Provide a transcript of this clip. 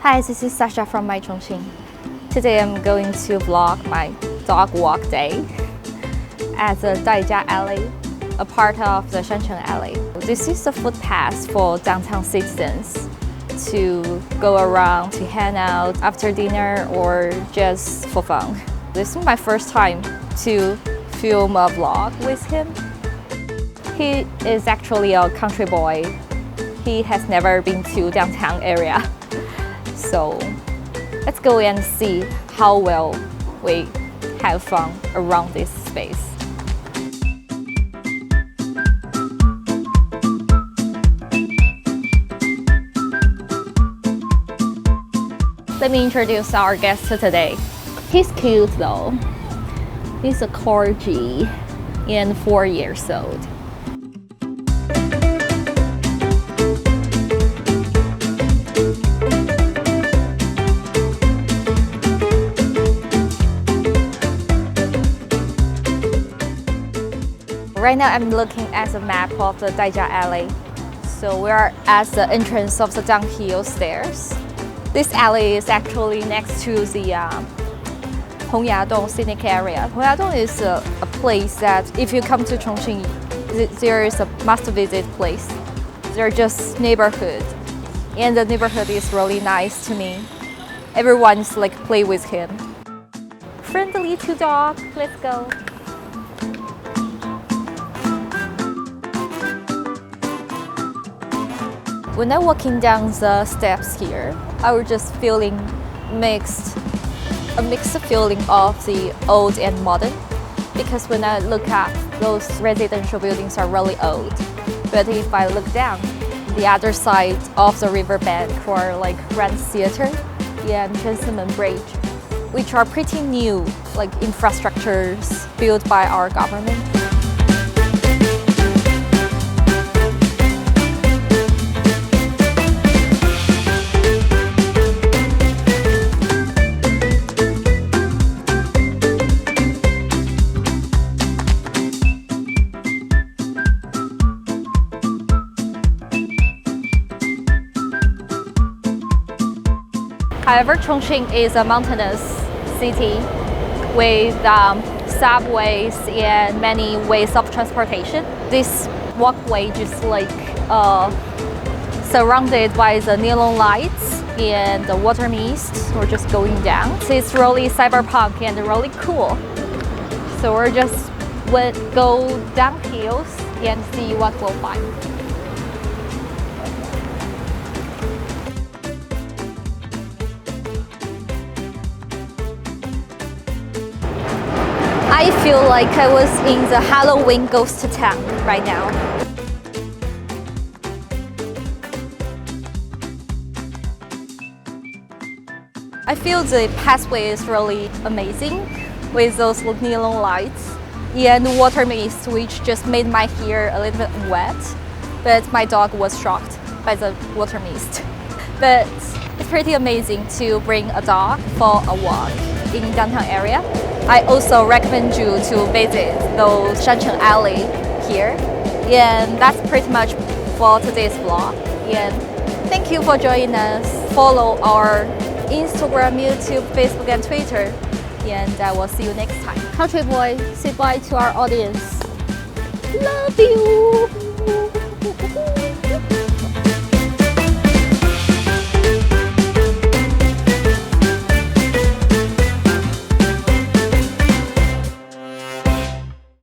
Hi, this is Sasha from iChongqing. Today I'm going to vlog my dog walk day at the Daijia Alley, a part of the Shancheng Alley. This is a footpath for downtown citizens to go around, to hang out after dinner or just for fun. This is my first time to film a vlog with him. He is actually a country boy. He has never been to downtown area. So let's go and see how well we have fun around this space. Let me introduce our guest today. He's cute though. He's a corgi and 4 years old. Right now I'm looking at the map of the Daijia Alley. So we are at the entrance of the downhill stairs. This alley is actually next to the Hongyadong scenic area. Hongyadong is a place that if you come to Chongqing, there is a must-visit place. They're just neighborhood. And the neighborhood is really nice to me. Everyone's like play with him. Friendly to dog, let's go. When I'm walking down the steps here, I was just feeling a mixed feeling of the old and modern. Because when I look up, those residential buildings are really old. But if I look down, the other side of the riverbank are like Grand Theater and Shenzhen Bridge, which are pretty new, like infrastructures built by our government. However, Chongqing is a mountainous city with subways and many ways of transportation. This walkway just like surrounded by the neon lights and the water mist. We're just going down. So it's really cyberpunk and really cool. So we're just go down hills and see what we'll find. I feel like I was in the Halloween ghost town right now. I feel the pathway is really amazing with those neon lights and water mist, which just made my hair a little bit wet. But my dog was shocked by the water mist. But it's pretty amazing to bring a dog for a walk in downtown area. I also recommend you to visit those Shancheng Alley here. And that's pretty much for today's vlog. And thank you for joining us. Follow our Instagram, YouTube, Facebook, and Twitter. And I will see you next time. Country boy, say bye to our audience. Love you!